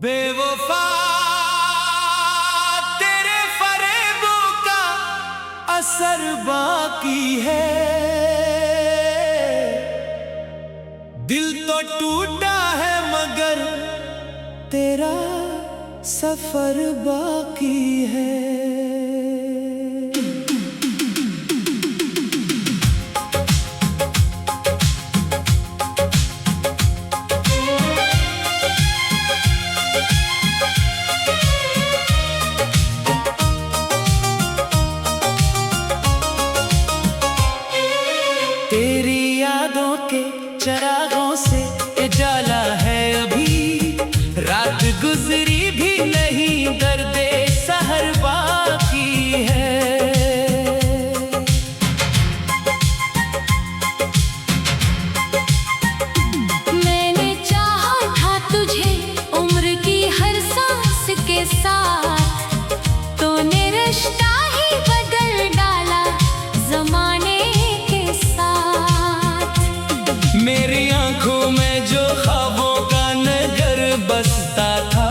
बेवफा तेरे फरेबों का असर बाकी है। दिल तो टूटा है मगर तेरा सफर बाकी है। तेरी यादों के चरागों से उजाला है अभी, रात गुजरी भी नहीं, दर्दे सहर बाकी है। मैंने चाहा था तुझे उम्र की हर सांस के साथ, तूने रिश्ता ही बदल डाला जमाने के साथ। मेरी आंखों में जो ख्वाबों का नगर बसता था,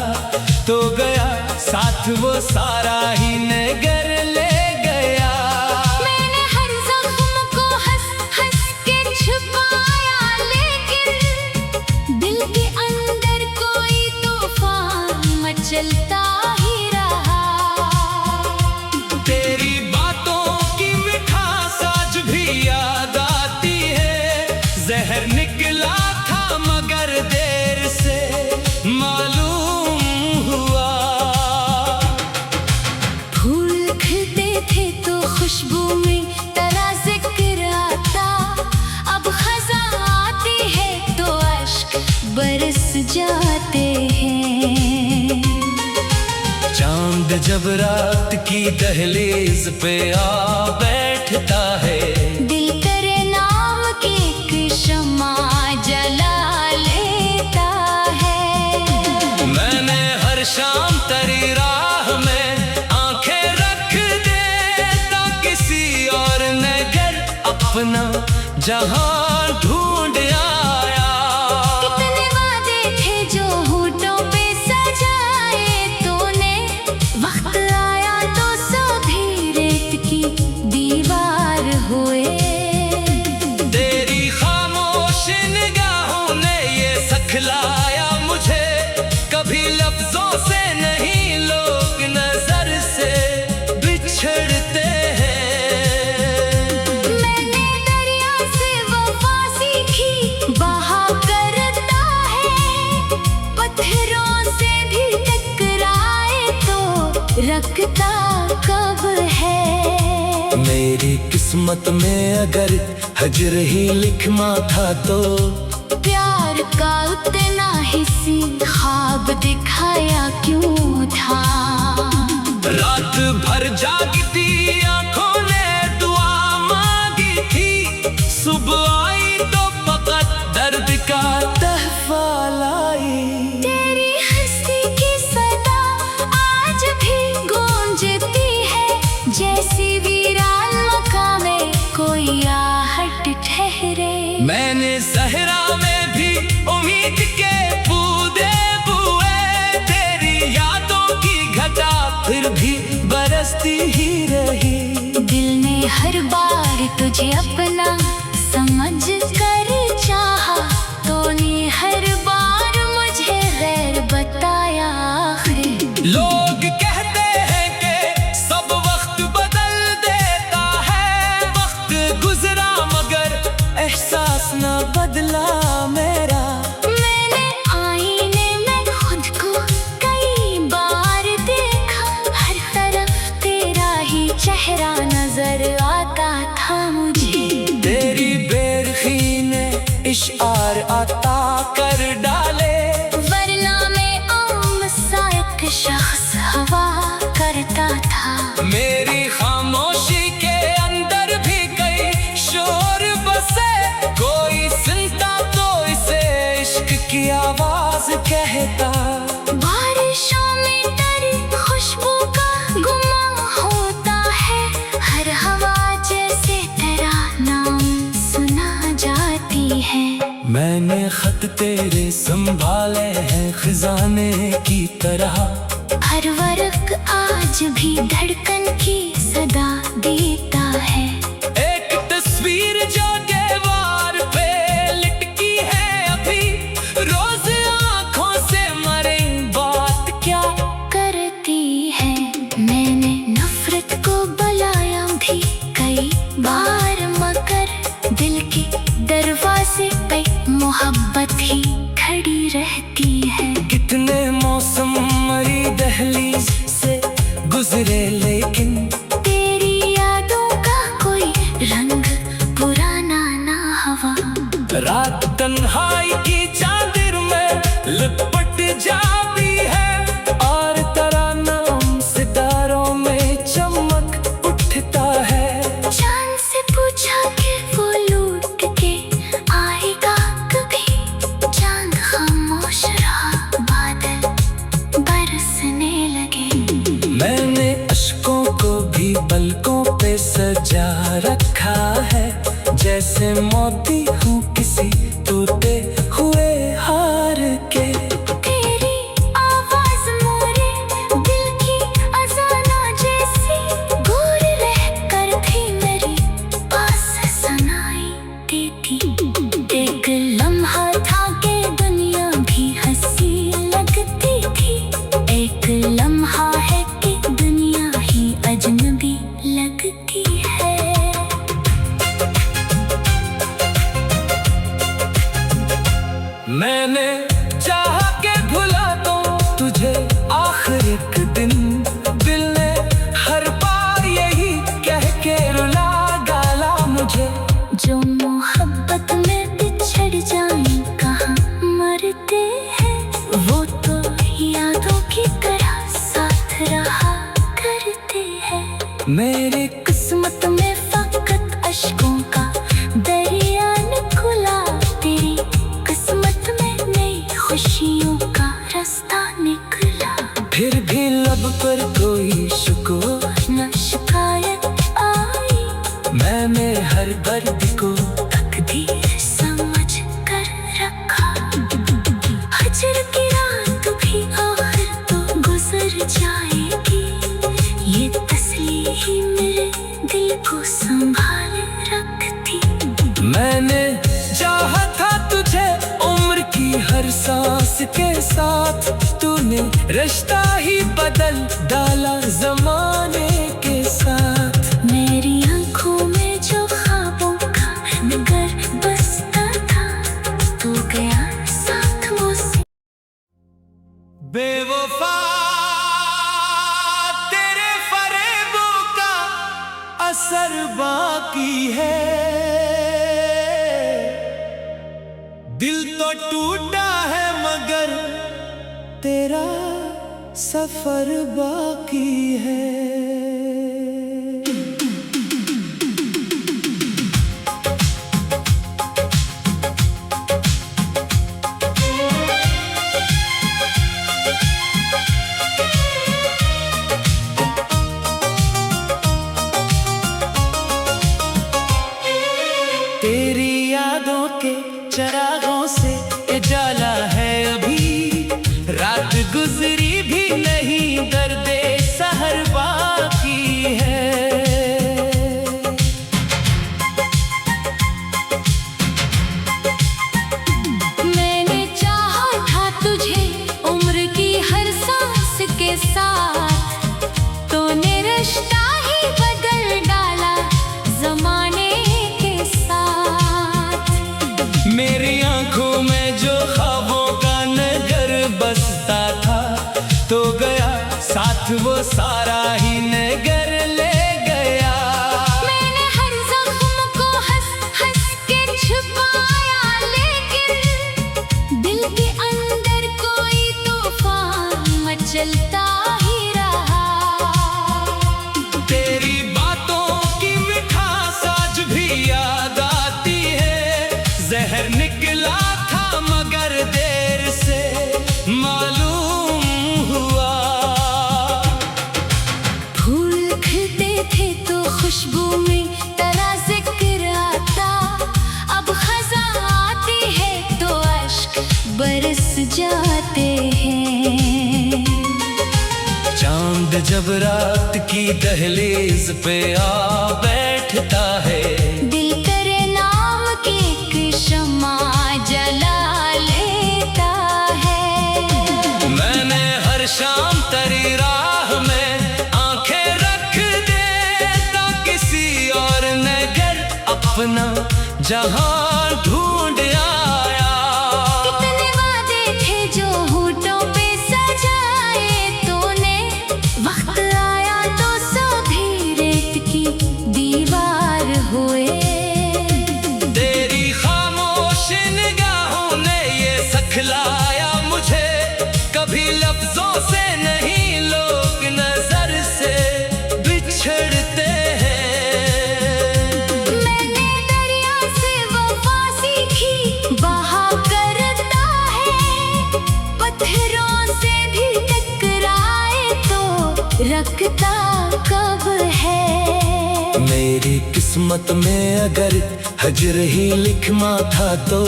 तो गया साथ वो सारा ही नगर ले गया। मैंने हर जख्म को हंस हंस के छुपाया, लेकिन दिल के अंदर कोई तूफान मचलता ही रहा। तेरी बातों की मिठास आज भी याद आती है, जहर निकला था मगर देर से मालूम हुआ। फूल खिलते थे तो खुशबू में तेरा जिक्र आता, अब खज़ां आती है तो अश्क बरस जाते हैं। चांद जब रात की दहलीज पे आ बैठता है, दिल तेरे नाम की एक शम्मा जला लेता है। मैंने हर शाम तेरी राह में आंखें रख देता, किसी और नगर अपना जहां ढूंढ आया। कितने वादे थे जो होठों पे सजाए तूने, वक्त आया तो सभी रेत की दीवार हुए। तेरी खामोश निगाहों ने ये सिखलाया मुझे, कभी लफ्जों से नहीं लोग नजर से बिछड़ते हैं। मैंने दरिया से वफा सीखी, बहा करता है, पत्थरों से भी टकराए तो रखता कब है। मेरी किस्मत में अगर हजर ही लिखना था, तो प्यार का उतना हिस्सी ख्वाब दिखाया क्यों था। रात भर जागती आंखों ने दुआ मांगी थी, सुबह आई तो फकत दर्द का तहफा लाई। तेरी हंसी की सदा आज भी गूंजती है, जैसी वीरान मकाम में कोई आहट ठहरे। मैंने सहरा में भी उम्मीद के बूंदे बुए, तेरी यादों की घटा फिर भी बरसती ही रही। दिल ने हर बार तुझे अपना समझ कर चाहा, तूने हर बार मुझे गैर बताया। आखिर लोग कहते हैं कि सब वक्त बदल देता है, वक्त गुजरा मगर एहसास न बदला मेरा। मैंने आईने में खुद को कई बार देखा, हर तरफ तेरा ही चेहरा नजर आता था मुझे। तेरी बेरखी ने इशार अता कर डाले, वरना में आम सा एक शख्स हवा करता था। मेरी खामोशी के अंदर भी कई शोर बसे, कोई सुनता तो इसे इश्क की आवाज कहता। बारिशों में तेरी खुशबू का गुमा होता है, हर हवा जैसे तेरा नाम सुना जाती है। मैंने खत खत तेरे संभाले हैं खजाने की तरह। हर वर्ग आज भी धड़कन की सदा देता है। एक तस्वीर जो दीवार पे लटकी है अभी, रोज आंखों से मरे बात क्या करती है। मैंने नफरत को बुलाया भी कई बार, मगर दिल के दरवाजे पे मोहब्बत ही खड़ी रहती है। कितने मौसम मरी दहलीज से गुजरे, लेकिन तेरी यादों का कोई रंग पुराना ना हवा। रात तन्हाई की चादर में लिपट जाती है, और तरानाम सितारों में चमक उठता है। चांद से पूछा कि वो लौट के आएगा कभी, चांद खामोश रहा, बादल बरसने लगे। मैंने अश्कों को भी पलकों पे सजा रखा है, जैसे मोती हूँ किसी टूटे हुए हार के। तेरी आवाज मोरे दिल की अजाना जैसी, दूर रहकर भी मेरी पास सुनाई देती। एक लम्हा था कि दुनिया भी हंसी लगती थी, एक लम्हा है कि दुनिया ही अजनबी लगती है। मैंने चाहा के भुला दूं तुझे आखिर एक दिन, दिल ने हर बार यही कह के रुला डाला मुझे। जो मोहब्बत में बिछड़ जाए कहाँ मरते हैं, वो तो यादों की तरह साथ रहा करते हैं। मेरी किस्मत में फकत अश्कों का दरिया निकला, तेरी किस्मत में नई खुशियों का रास्ता निकला। फिर भी लब पर कोई शुक्र न शिकायत आई, मैंने हर दर्द को तकदीर समझ कर रखा। हजर की रात भी आखिर तो गुजर जाएगी, ये तसल्ली ही मेरे दिल को संभाल रखती। मैंने चाहा था तुझे उम्र की हर सांस के साथ, तूने रिश्ता ही बदल डाला जमाने के साथ। मेरी आंखों में जो ख्वाबों का नगर बसता था, तू गया साथ मुझसे। बेवफा तेरे फरेबों का असर बाकी है, दिल तो टूटा है मगर तेरा सफर बाकी है। तेरी यादों के चरागों से उजाला है अभी, रात गुजरी भी नहीं, दर्दे सहर बाकी है। मैंने चाहा था तुझे उम्र की हर सांस के साथ, तूने रिश्ता ही बदल डाला जमाने के साथ। मेरी आंखों में जो ख्वाबों का नगर बसता था, तो गया साथ वो सारा ही नगर ले गया। मैंने हर जख्म को हंस हंस के छुपाया, लेकिन दिल के अंदर कोई तूफान मचलता ही रहा। तेरी बातों की मिठास आज भी याद आती है, जहर निकला था मगर देर से मालूम हुआ। जाते हैं। चांद जब रात की दहलीज पे आ बैठता है, दिल तेरे नाम की एक शम्मा जला लेता है। मैंने हर शाम तेरी राह में आंखें रख देता, किसी और नगर अपना जहां ढूंढ आया। कितने वादे थे जो होठों पे सजाए तूने, वक्त आया तो सभी रेत की दीवार हुए। तेरी खामोश निगाहों ने ये सिखलाया मुझे, कभी लफ्जों से नहीं लोग नजर से बिछड़ते हैं। मैंने दरिया से वफा सीखी, बहा करता है, पत्थरों से भी टकराए तो रखता कब है। मेरी किस्मत में अगर हजर ही लिखना था तो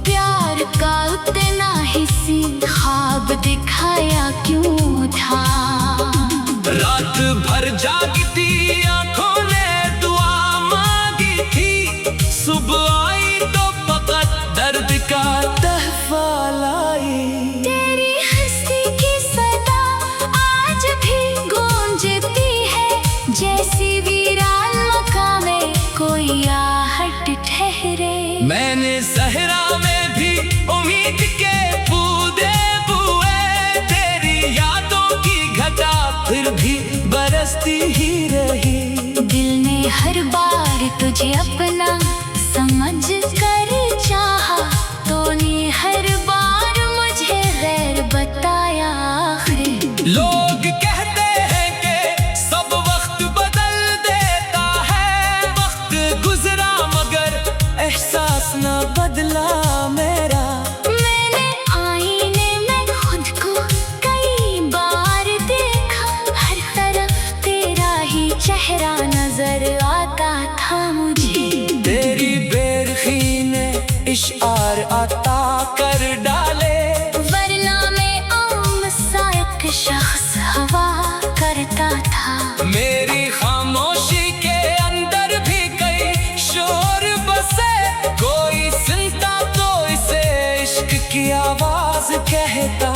प्यार का उतना हिस्सी ख्वाब दिखाया क्यों था। रात भर जागती आंखों ने दुआ मांगी थी, सुबह आई तो फकत दर्द का तहफा लाई। तेरी हंसी की सदा आज भी गूंजती है, जैसी वीरान मकाम में कोई आहट ठहरे। मैंने सहरा में भी उम्मीद के बूंदे बुए, तेरी यादों की घटा फिर भी बरसती ही रही। दिल ने हर बार तुझे अपना समझ कर चाहा, तूने हर बार मुझे गैर बताया। आखिर लोग कहते हैं कि सब वक्त बदल देता है, वक्त गुजरा मगर एहसास न बदला मेरा। मैंने आईने में खुद को कई बार देखा, हर तरफ तेरा ही चेहरा नजर आता था मुझे। तेरी बेरखी ने इशार अता कर डाले, वरना मैं आम सा एक शख्स हवा करता था। मेरी खामोशी के अंदर भी कई शोर बसे, कोई सुनता तो इसे इश्क की आवाज कहता।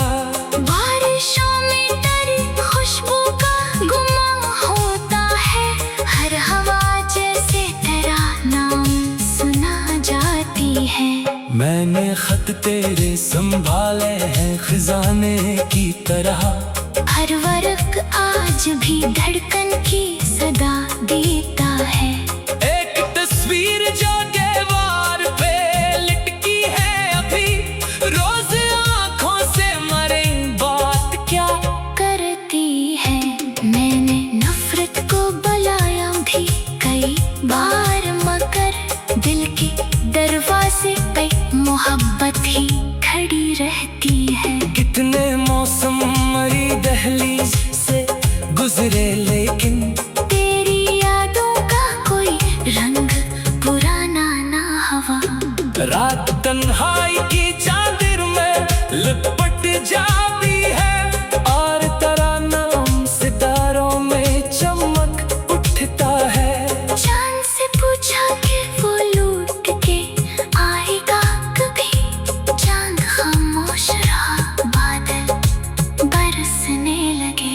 बारिशों में तेरी खुशबू का गुमा होता है, हर हवा जैसे तेरा नाम सुना जाती है। मैंने खत तेरे संभाले हैं खजाने की तरह, हर वर्क आज भी धड़कन की सदा देता है। एक तस्वीर जो दीवार पे लटकी है अभी, रोज आंखों से मरे बात क्या करती है। मैंने नफरत को बुलाया भी कई बार, मगर दिल के दरवाजे पे मोहब्बत ही खड़ी रहती है। कितने मौसम मरी दहलीज से गुजरे, लेकिन तेरी यादों का कोई रंग पुराना ना हवा। रात तन्हाई की चादर में लिपट जाती है, और तेरा नाम सितारों में चमक उठता है। चांद से पूछा कि वो लौट के आएगा कभी, चांद खामोश रहा, बादल बरसने लगे।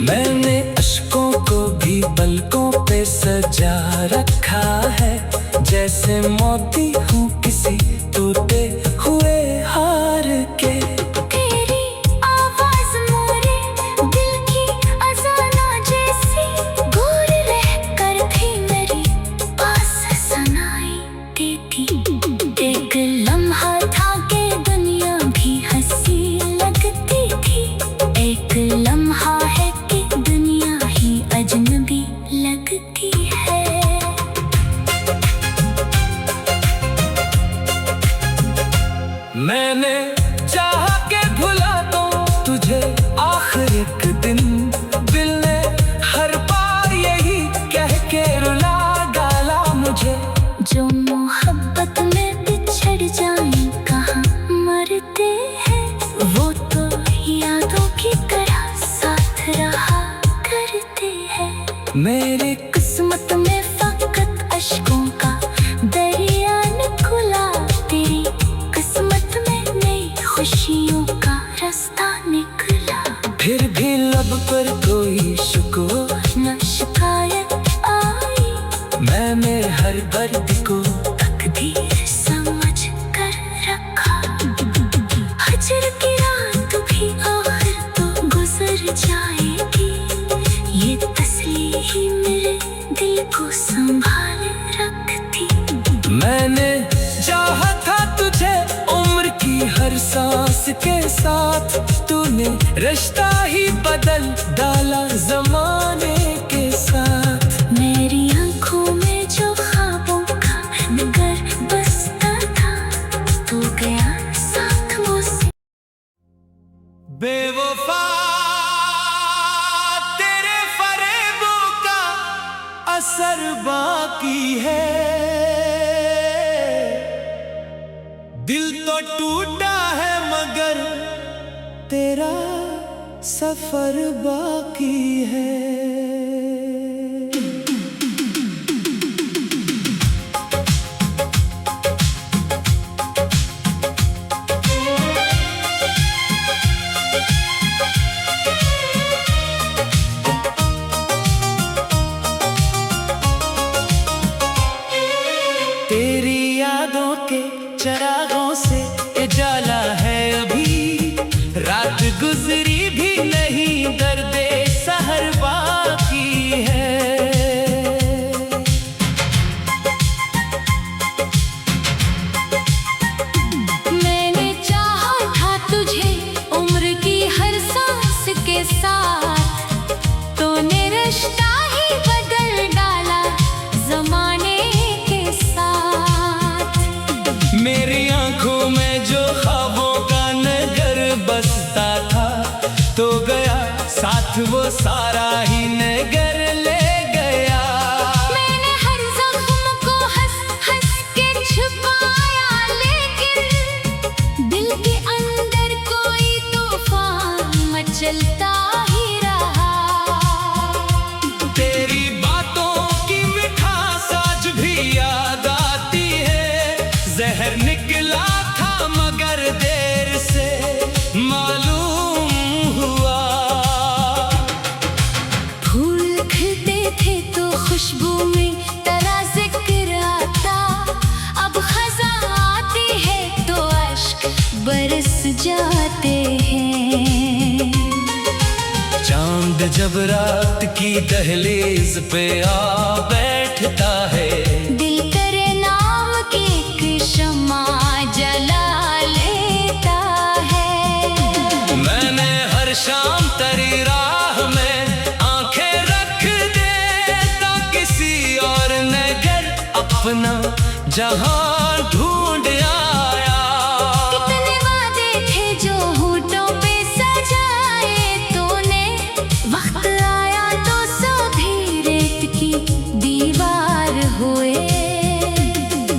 मैंने अश्कों को भी पलकों पे सजा रखा है, जैसे मोती हूँ किसी टूटे हुए हार के। तेरी आवाज मोरे दिल की अजाना जैसी, दूर रहकर भी मेरी पास सुनाई देती। एक लम्हा था कि दुनिया भी हंसी लगती थी, एक लम्हा है कि दुनिया ही अजनबी लगती है। मेरी किस्मत में फकत अश्कों का दरिया निकला, तेरी किस्मत में नई खुशियों का रास्ता निकला। फिर भी लब पर कोई शुक्र न शिकायत आई, मैंने हर दर्द को तकदीर समझ कर रखा। हजर की रात भी आखिर तो गुजर जाएगी, ये तस्लीम मेरे दिल को संभाल रखती। मैंने चाहा था तुझे उम्र की हर सांस के साथ, तूने रिश्ता ही बदल डाला जमाने के साथ। मेरी आंखों में जो ख्वाबों का नगर बसता था, तू गया साथ मुझसे। बेवफा तेरे फरेबों का असर बाकी है, दिल तो टूटा है मगर तेरा सफर बाकी है। तेरी यादों के चरागों से उजाला है अभी, रात गुजरी भी नहीं, दर्दे सहर बाकी है। मैंने चाहा था तुझे उम्र की हर सांस के साथ, तूने रिश्ता ही बदल डाला जमाने के साथ। मेरी आंखों में जो ख्वाबों का नगर बसता था, तो गया साथ वो सारा ही नगर ले गया। मैंने हर जख्म को हंस हंस के छुपाया, लेकिन दिल के अंदर कोई तूफान मचलता ही रहा। तेरी बातों की मिठास आज भी याद आती है, जहर निकला था मगर देर से मालूम हुआ। फूल खिलते थे तो खुशबू में तेरा जिक्र आता, अब खज़ां आती है तो अश्क बरस जाते हैं। चांद जब रात की दहलीज पे आ बैठता है, दिल तेरे नाम की एक शम्मा जला लेता है। मैंने हर शाम तेरी राह में आंखें रख देता, किसी और नगर अपना जहां ढूंढ आया। कितने वादे थे जो होठों पे सजाए तूने, वक्त आया तो सभी रेत की दीवार हुए।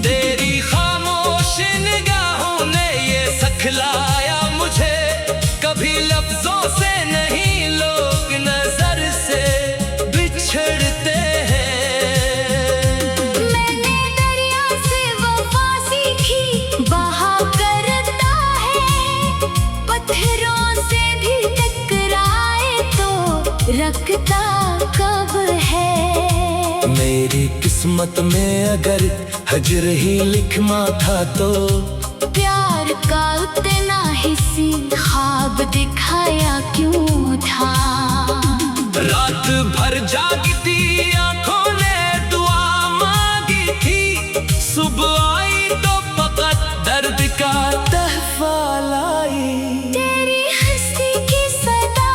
तेरी खामोश निगाहों ने ये सिखलाया मुझे, कभी लफ्जों से नहीं लोग नजर से बिछड़ते हैं। मैंने दरिया से वफा सीखी, बहा करता है, पत्थरों से भी टकराए तो रखता कब है। मेरी किस्मत में अगर हजर ही लिखना था, तो प्यार का उतना हिस्सी ख्वाब दिखाया क्यों था। रात भर जागती आंखों ने दुआ मांगी थी, सुबह आई तो फकत दर्द का तहफा लाई। तेरी हंसी की सदा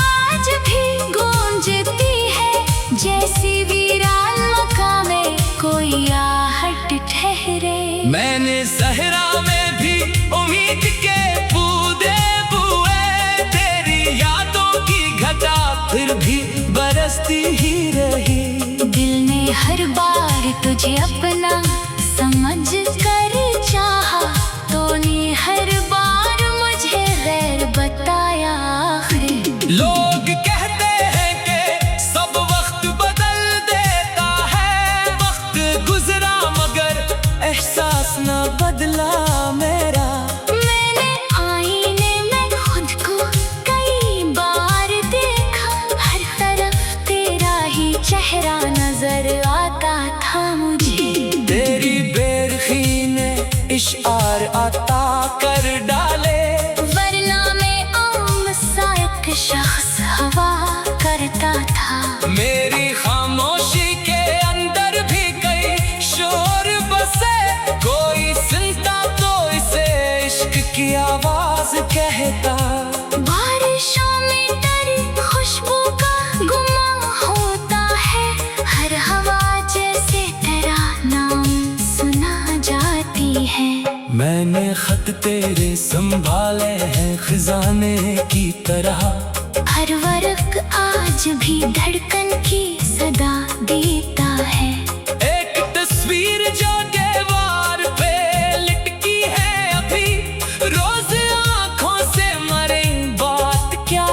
आज भी गूंजती है, जैसी वीरान मकाम में कोई आहट ठहरे। मैंने सहरा में भी उम्मीद के बूंदे बुए, तेरी यादों की घटा फिर भी बरसती ही रही। दिल ने हर बार तुझे अपना समझ कर चाहा, तूने हर बार मुझे गैर बताया। लोग कहते हैं कि सब वक्त बदल तेरे संभाले हैं खजाने की तरह। हर वर्ग आज भी धड़कन की सदा देता है। एक तस्वीर जो दीवार पे लटकी है अभी, रोज आंखों से मरे बात क्या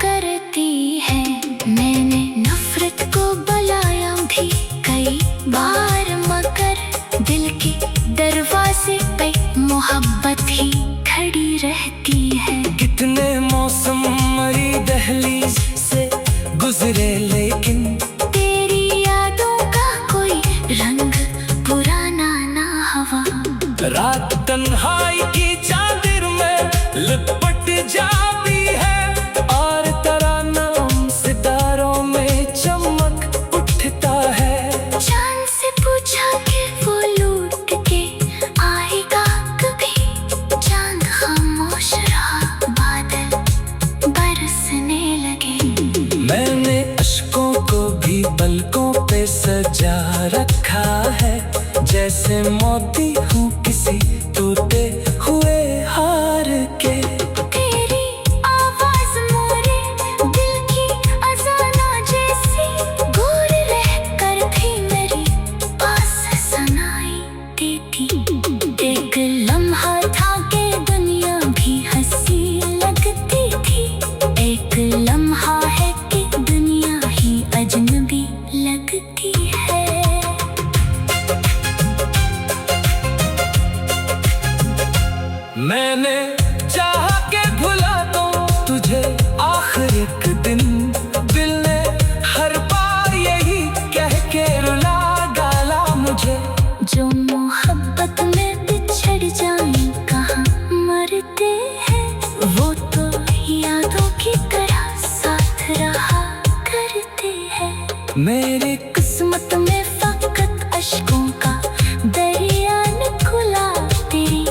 करती है। मैंने नफरत को बुलाया भी कई बार, मगर दिल के दरवाजे पे मोहब्बत ही खड़ी रहती है। कितने मौसम मरी दहलीज से गुजरे, लेकिन तेरी यादों का कोई रंग पुराना ना हवा। रात तन्हाई की चादर में लिपट जाती है, और तेरा नाम सितारों में चमक उठता है। चांद से पूछा कि वो लौट के आएगा कभी, चांद खामोश रहा, बादल बरसने लगे। मैंने अश्कों को भी पलकों पे सजा रखा है, जैसे मोती हूँ किसी टूटे हुए हार के। तेरी आवाज मोरे दिल की अजाना जैसी, दूर रह कर भी मेरे पास सुनाई देती। एक लम्हा था कि दुनिया भी हंसी लगती थी, एक लम्हा है कि दुनिया ही अजनबी लगती है। मैंने चाहा के भुला दूं तुझे आखिर एक दिन, दिल ने हर बार यही कह के रुला डाला मुझे। जो मोहब्बत में बिछड़ जाए कहाँ मरते हैं, वो तो यादों की तरह साथ रहा करते हैं। मेरी किस्मत में फकत अश्कों का दरिया निकला, तेरी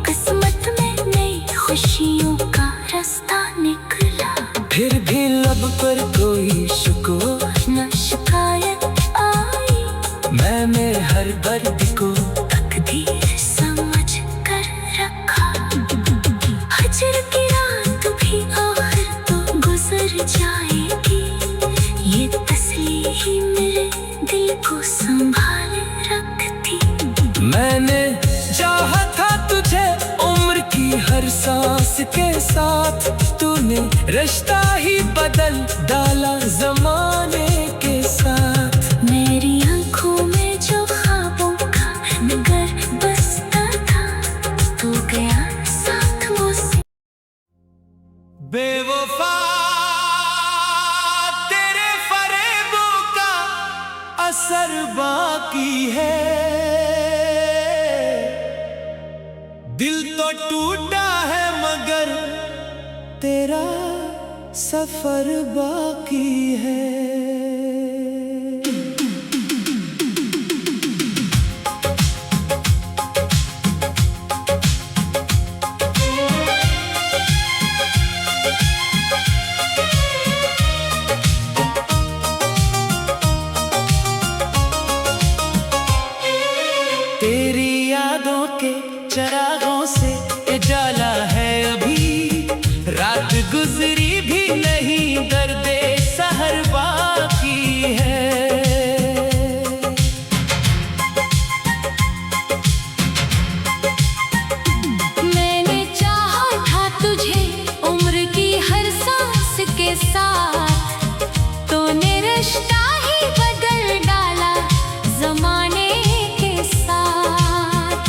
किस्मत में नई खुशियों का रास्ता निकला। फिर भी लब पर कोई शुक्र न शिकायत आई, मैंने हर दर्द को तकदीर समझ कर रखा। हजर की रात भी आखिर तो गुजर जाएगी, ये तसल्ली ही मेरे दिल को संभाल रखती। मैंने चाहा था तुझे उम्र की हर सांस के साथ, तूने रिश्ता ही बदल डाला जमाने के साथ। मेरी आंखों में जो ख्वाबों का नगर बसता था, तू गया साथ मुझसे। बेवफा तेरे फरेबों का असर बाकी है, दिल तो टूटा है मगर तेरा सफर बाकी है। तेरी यादों के चरागों से उजाला है अभी, रात गुजरी भी नहीं, दर्दे सहर बाकी है। मैंने चाहा था तुझे उम्र की हर सांस के साथ, तूने रिश्ता ही बदल डाला जमाने के साथ।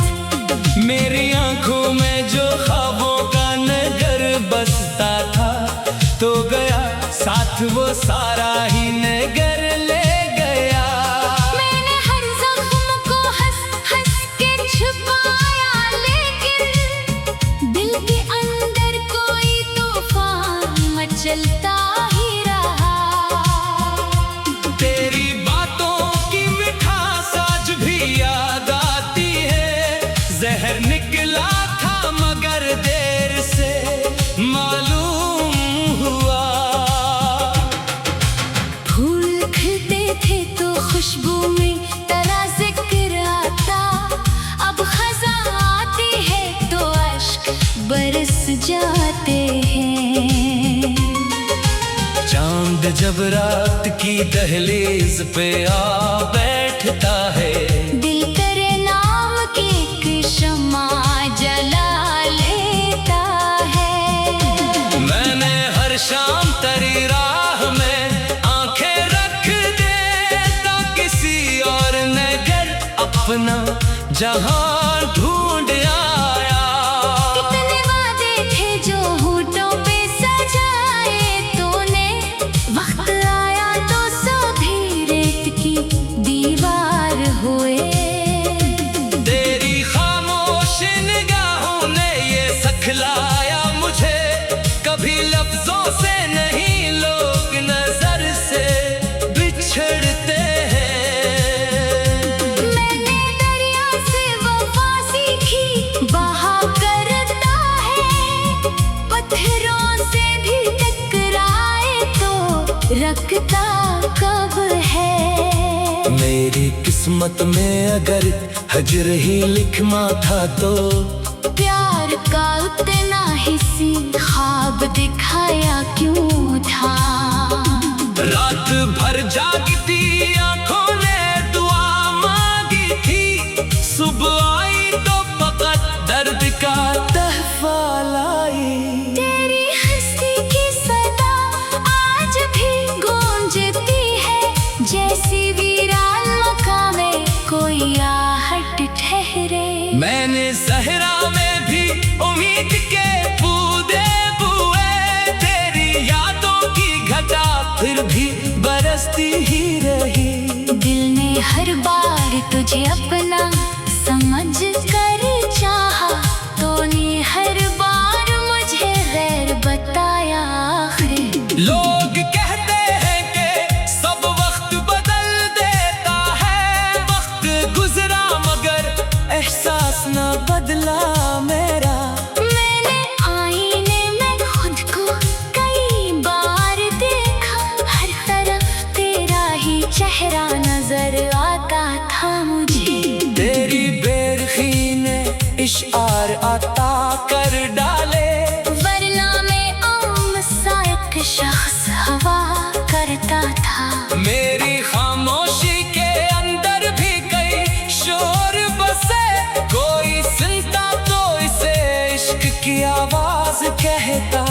मेरी आंखों में जो ख्वाबों का नगर बसता था, तो गया साथ वो सारा ही नगर ले गया। मैंने हर जख्म को हंस हंस के छुपाया, लेकिन दिल के अंदर कोई तूफान मचलता ही रहा। तेरी बातों की मिठास आज भी याद आती है, जहर निकला था मगर देर से मालूम हुआ। फूल खिलते थे तो खुशबू में तेरा जिक्र आता, अब खज़ां आती है तो अश्क जब रात की दहलीज पे आ बैठता है, दिल तेरे नाम की एक शम्मा जला लेता है। मैंने हर शाम तेरी राह में आंखें रख देता, किसी और ने घर अपना जहां ढूंढ आया। कितने वादे थे जो होठों पे सजाए तूने, वक्त आया तो सभी रेत की दीवार हुए। तेरी खामोश निगाहों ने ये सिखलाया मुझे, कभी लफ्जों से नहीं लोग नजर से बिछड़ते हैं। मैंने दरिया से वफा सीखी, बहा करता है, पत्थरों से भी टकराए तो रखता कब है। मेरी किस्मत में अगर हजर ही लिखना था तो प्यार का उतना हिस्सी ख्वाब दिखाया क्यों था। रात भर जागती आंखों ने दुआ मांगी थी, सुबह आई तो फकत दर्द का तहफा लाई। तेरी हंसी की सदा आज भी गूंजती है, जैसी वीरान मकाम में कोई आहट ठहरे। मैंने सहरा में भी उम्मीद के बूंदे बुए, तेरी यादों की घटा फिर भी बरसती ही रही। दिल ने हर बार तुझे अपना समझ कर चाहा, तूने हर बार मुझे गैर बताया। आखिर लोग कहते हैं कि सब वक्त बदल देता है, वक्त गुजरा मगर एहसास न बदला मेरा। मैंने आईने में खुद को कई बार देखा, हर तरफ तेरा ही चेहरा नजर आता था मुझे। तेरी बेरखी ने इशार अता कर डाले, वरना में आम सा एक शख्स हवा करता था। मेरी खामोशी के अंदर भी कई शोर बसे, कोई सुनता तो इसे इश्क की आवाज कहता।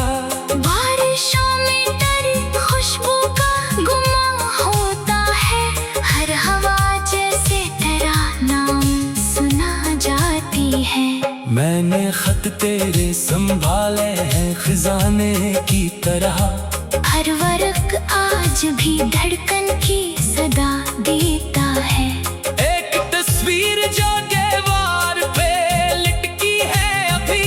बारिशों में तेरी खुशबू का गुमा होता है, हर हवा जैसे तेरा नाम सुना जाती है। मैंने खत तेरे संभाले हैं खजाने की तरह, हर वर्क आज भी धड़कन की सदा देता है। एक तस्वीर जो दीवार पे लटकी है अभी,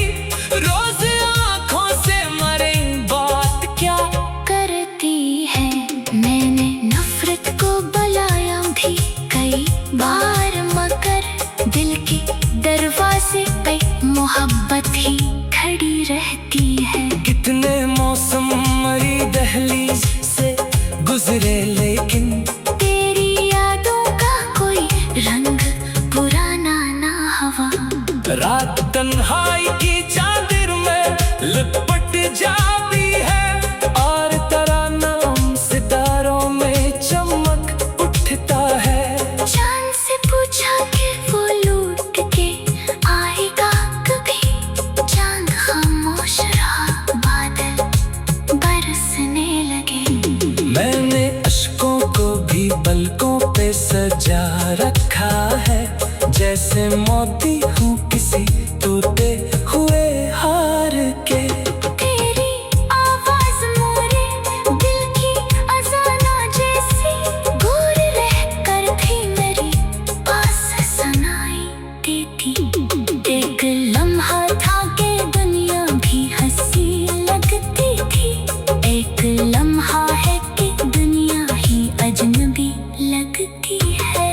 रोज आंखों से मरे बात क्या करती है। मैंने नफरत को बुलाया भी कई बार, मगर दिल के दरवाजे पे मोहब्बत ही खड़ी रहती है। कितने मौसम मरी दहलीज से गुजरे, लेकिन तेरी यादों का कोई रंग पुराना ना हवा। रात तन्हाई की चादर में लिपट जाती है, और तेरा नाम सितारों में चमक उठता है। चांद से पूछा कि वो लौट के आएगा कभी, चांद खामोश रहा, बादल बरसने लगे। मैंने अश्कों को भी पलकों पे सजा रखा है, जैसे मोती हूँ किसी टूटे हुए हार के। तेरी आवाज मोरे दिल की अजाना जैसी, दूर रह कर भी मेरी पास सुनाई देती। एक लम्हा था कि दुनिया भी हंसी लगती थी, एक लम्हा है कि दुनिया ही अजनबी लगती है।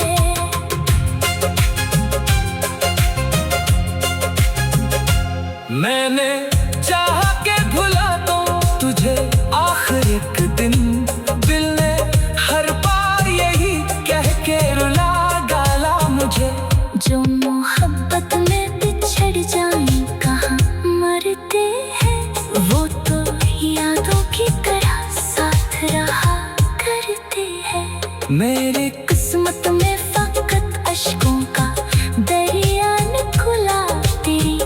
मेरी किस्मत में फकत अश्कों का दरिया निकला, तेरी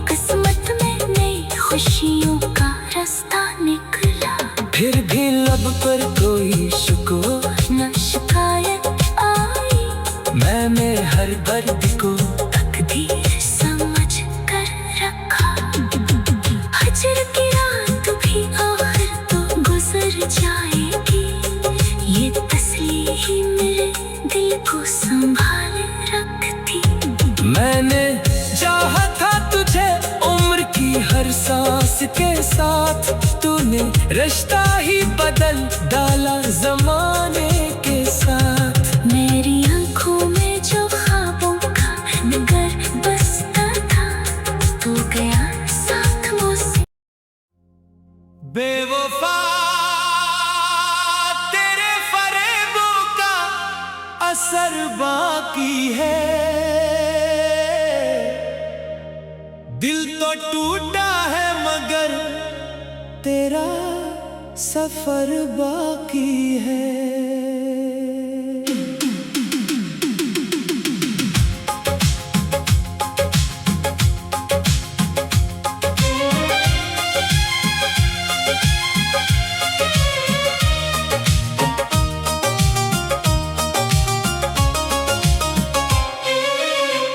किस्मत में नई खुशियों का रास्ता निकला। फिर भी लब पर कोई शुक्र न शिकायत आई, मैंने हर दर्द को तकदीर समझ कर रखा। हजर की रात भी आखिर तो गुजर जाएगी, ये तस्लीम मेरे दिल को संभाल रखती। मैंने चाहा था तुझे उम्र की हर सांस के साथ, तूने रिश्ता ही बदल डाला जमाने के साथ। मेरी आंखों में जो ख्वाबों का नगर बसता था, तू गया साथ मुझसे। बेवफा तेरे फरेबों का असर बाकी है, दिल तो टूटा है मगर तेरा सफर बाकी है।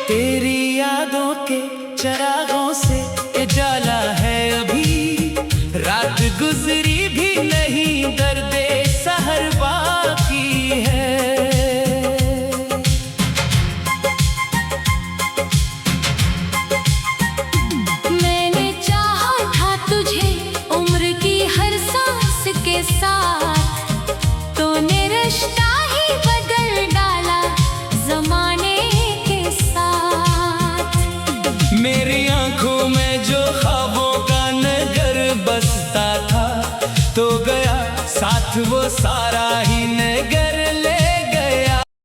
तेरी यादों के चरागों से उजाला है अभी, रात गुजरी भी नहीं, दर्दे सहर बाकी है। मैंने चाहा था तुझे उम्र की हर सांस के साथ, तूने रिश्ता ही बदल डाला जमाने के साथ। मेरी आंखों में जो ख्वाबों का नगर बसता था, तो गया साथ वो सारा ही नगर